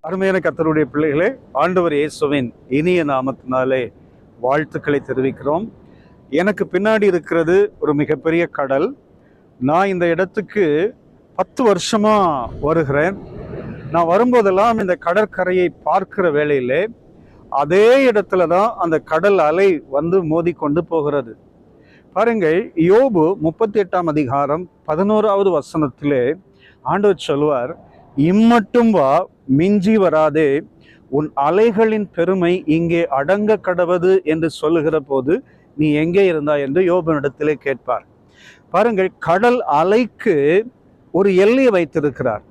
அருமையான கர்த்தருடைய பிள்ளைகளே, ஆண்டவர் இயேசுவின் இனிய நாமத்தினாலே வாழ்த்துக்களை தெரிவிக்கிறோம். எனக்கு பின்னாடி இருக்கிறது ஒரு மிகப்பெரிய கடல். நான் இந்த இடத்துக்கு 10 வருஷமா வருகிறேன். நான் வரும்போதெல்லாம் இந்த கடற்கரையை பார்க்கிற வேளையிலே அதே இடத்துல தான் அந்த கடல் அலை வந்து மோதி கொண்டு போகிறது. பாருங்கள், யோபு 38ஆம் அதிகாரம் 11வது வசனத்திலே ஆண்டவர் சொல்வார், இம்மட்டும் வா, மிஞ்சி வராதே, உன் அலைகளின் பெருமை இங்கே அடங்க கடவது என்று சொல்லுகிற போது நீ எங்கே இருந்தாய் என்று யோபனிடத்திலே கேட்பார். பாருங்கள், கடல் அலைக்கு ஒரு எல்லையை வைத்திருக்கிறார்.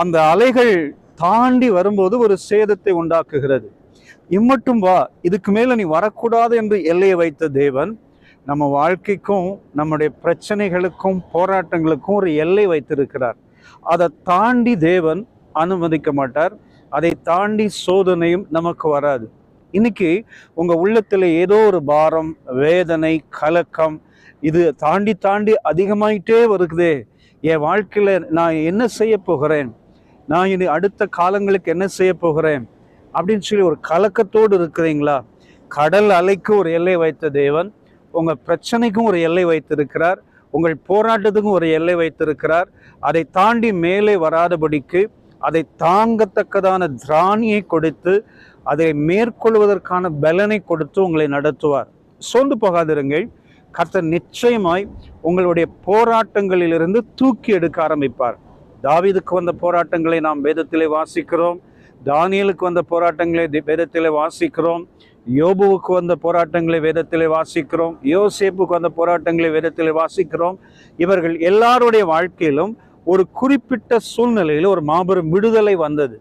அந்த அலைகள் தாண்டி வரும்போது ஒரு சேதத்தை உண்டாக்குகிறது. இம்மட்டும் வா, இதுக்கு மேல நீ வரக்கூடாது என்று எல்லையை வைத்த தேவன் நம்ம வாழ்க்கைக்கும் நம்முடைய பிரச்சனைகளுக்கும் போராட்டங்களுக்கும் ஒரு எல்லை வைத்திருக்கிறார். அதை தாண்டி தேவன் அனுமதிக்க மாட்டார். அதை தாண்டி சோதனையும் நமக்கு வராது. இன்னைக்கு உங்க உள்ளத்துல ஏதோ ஒரு பாரம், வேதனை, கலக்கம், இது தாண்டி தாண்டி அதிகமாயிட்டே வருகுதே, என் வாழ்க்கையில நான் என்ன செய்ய போகிறேன், நான் இனி அடுத்த காலங்களுக்கு என்ன செய்ய போகிறேன் அப்படின்னு சொல்லி ஒரு கலக்கத்தோடு இருக்கிறீங்களா? கடல் அலைக்கு ஒரு எல்லை வைத்த தேவன் உங்க பிரச்சனைக்கும் ஒரு எல்லை வைத்திருக்கிறார். உங்கள் போராட்டத்துக்கும் ஒரு எல்லை வைத்திருக்கிறார். அதை தாண்டி மேலே வராதபடிக்கு அதை தாங்கத்தக்கதான திராணியை கொடுத்து அதை மேற்கொள்வதற்கான பலனை கொடுத்து உங்களை நடத்துவார். சோர்ந்து போகாதிருங்கள். கர்த்தர் நிச்சயமாய் உங்களுடைய போராட்டங்களிலிருந்து தூக்கி எடுக்க ஆரம்பிப்பார். தாவீதுக்கு வந்த போராட்டங்களை நாம் வேதத்திலே வாசிக்கிறோம். தானியேலுக்கு வந்த போராட்டங்களை வேதத்திலே வாசிக்கிறோம். யோபுவுக்கு வந்த போராட்டங்களை வேதத்திலே வாசிக்கிறோம். யோசேப்புக்கு வந்த போராட்டங்களை வேதத்திலே வாசிக்கிறோம். இவர்கள் எல்லாருடைய வாழ்க்கையிலும் ஒரு குறிப்பிட்ட சூழ்நிலையில் ஒரு மாபெரும் விடுதலை வந்தது.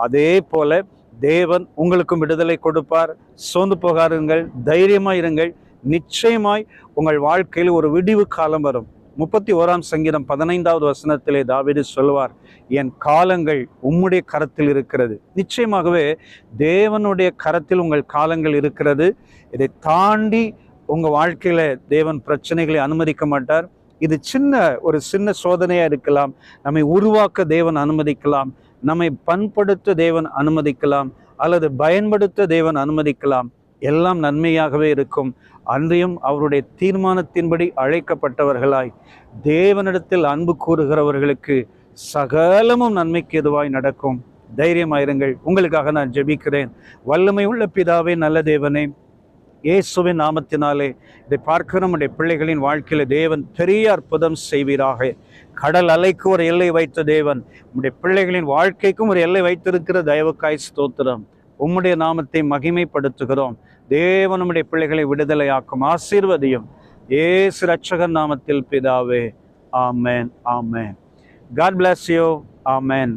அதே போல தேவன் உங்களுக்கும் விடுதலை கொடுப்பார். சோர்ந்து போகாருங்கள், தைரியமாய் இருங்கள். நிச்சயமாய் உங்கள் வாழ்க்கையில் ஒரு விடிவு காலம் வரும். 31ஆம் சங்கீதம் 15வது வசனத்திலே தாவீது சொல்வார், என் காலங்கள் உம்முடைய கரத்தில் இருக்கிறது. நிச்சயமாகவே தேவனுடைய கரத்தில் உங்கள் காலங்கள் இருக்கிறது. இதை தாண்டி உங்க வாழ்க்கையில தேவன் பிரச்சனைகளை அனுமதிக்க மாட்டார். இது ஒரு சின்ன சோதனையா இருக்கலாம். நம்மை உருவாக்க தேவன் அனுமதிக்கலாம், நம்மை பண்படுத்த தேவன் அனுமதிக்கலாம், அல்லது பயன்படுத்த தேவன் அனுமதிக்கலாம். எல்லாம் நன்மையாகவே இருக்கும். அன்றையும் அவருடைய தீர்மானத்தின்படி அழைக்கப்பட்டவர்களாய் தேவனிடத்தில் அன்பு கூறுகிறவர்களுக்கு சகலமும் நன்மைக்கு எதுவாய் நடக்கும். தைரியமாயிருங்கள். உங்களுக்காக நான் ஜெபிக்கிறேன். வல்லமை உள்ள பிதாவே, நல்ல தேவனே, இயேசுவின் நாமத்தினாலே இதை பார்க்கிற நம்முடைய பிள்ளைகளின் வாழ்க்கையில தேவன் பெரிய அற்புதம் செய்வீராக. கடல் அலைக்கு ஒரு எல்லை வைத்த தேவன் நம்முடைய பிள்ளைகளின் வாழ்க்கைக்கும் ஒரு எல்லை வைத்திருக்கிற தயவுக்காய் ஸ்தோத்திரம். உம்முடைய நாமத்தை மகிமைப்படுத்துகிறோம். தேவன் நம்முடைய பிள்ளைகளை விடுதலையாக்கும். ஆசீர்வதியும். இயேசு இரட்சகர் நாமத்தில் பிதாவே. ஆமென், ஆமென். God bless you. Amen.